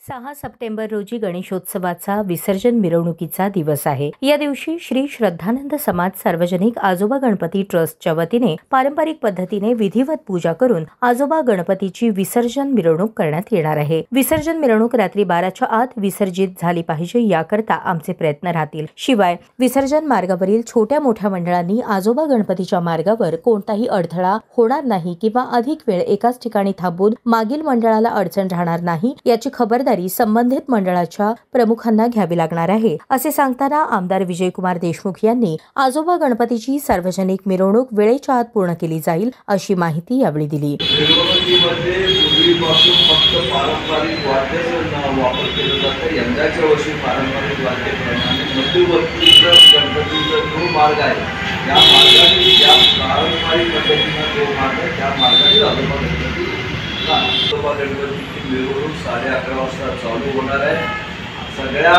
6 September रोजी गणेशोत्सवाचा विसर्जन मिरवणुकीचा दिवस आहे। या दिवशी श्री श्रद्धानंद समाज सार्वजनिक आजोबा गणपती ट्रस्टच्या वतीने पारंपरिक पद्धतीने विधिवत पूजा करून आजोबा गणपतीची विसर्जन मिरवणूक करण्यात येणार आहे। विसर्जन मिरवणूक रात्री 12च्या आत विसर्जित झाली पाहिजे याकरता आमचे प्रयत्न राहतील। शिवाय विसर्जन मार्गावरील छोट्या मोठ्या मंडळांनी आजोबा गणपतीच्या मार्गावर कोणताही अडथळा होणार नाही किंवा अधिक वेळ एकाच ठिकाणी थांबून मागील मंडळाला अडचण राहणार नाही याची खबरदारी संबंधित मंडळाच्या प्रमुखांना घ्यावी लागणार आहे, असे सांगताना आमदार विजयकुमार देशमुख यांनी आजोबा गणपतीची सार्वजनिक मिरवणूक वेळेच्या आत पूर्ण केली जाईल अशी माहिती यावेळी दिली। मिरवणुकीमध्ये पूर्वीपासून फक्त पारंपरिक वाद्याचा वापर केला जातो। यंदाच्या वर्षी पारंपरिक वाद्याप्रमाणे मध्यवर्तीचा गणपतीचा जो मार्ग आहे त्या मार्गाने ज्या पारंपरिक पद्धतीने जो मार्ग आहे त्या मार्गाने आजोबा गणपतीची मिरवणूक 11:30 वाजता चालू होणार आहे। सगळ्या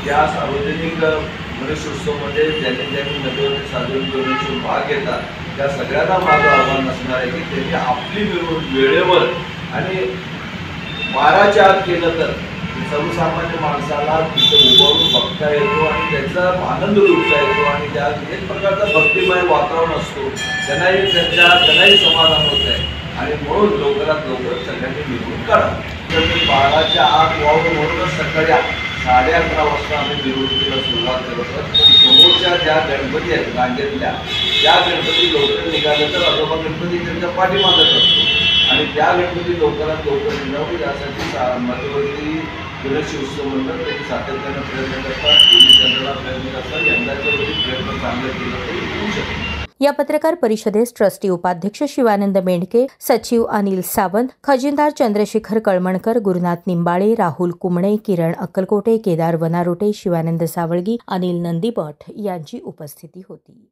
या सार्वजनिक गणेशोत्सवामध्ये ज्यांनी मध्यवर्ती सार्वजनिक गणेशोत्सव भाग घेतात त्या सगळ्यांना माझं आव्हान असणार आहे की त्यांनी आपली मिरवणूक वेळेवर आणि 12च्या आत केलं तर सर्वसामान्य माणसाला तिथे उभारून बघता येतो आणि त्याचा आनंद लुटता येतो आणि त्यात एक प्रकारचा भक्तिमय वातावरण असतो, त्यांनाही समाधान होत आहे आणि म्हणून लवकरात लवकर सगळ्यांनी मिरवणूक काढावी। तर 12च्या आत व्हावं म्हणूनच सकाळी 11:30 वाजता आम्ही मिरवणुकीला सुरुवात करत आहोत। समोरच्या ज्या गणपती आहेत रांगेतल्या त्या गणपती लवकर निघाले तर आजोबा गणपती त्यांच्या पाठीमागत असतो आणि त्या गणपती लवकरात लवकर निघावं यासाठी मध्यवर्ती गणेशोत्सव मंडळ त्यांनी सातत्यानं प्रयत्न करतात, पोलीस यंत्रणा प्रयत्न करतात। यंदाच्या वर्षी प्रयत्न चांगले केले तरी होऊ शकते। या पत्रकार परिषदेस ट्रस्टी उपाध्यक्ष शिवानंद मेंढके, सचिव अनिल सावंत, खजिनदार चंद्रशेखर कळमणकर, गुरुनाथ निंबाळे, राहुल कुमणे, किरण अक्कलकोटे, केदार वनारोटे, शिवानंद सावळगी, अनिल नंदीमठ यांची उपस्थिती होती।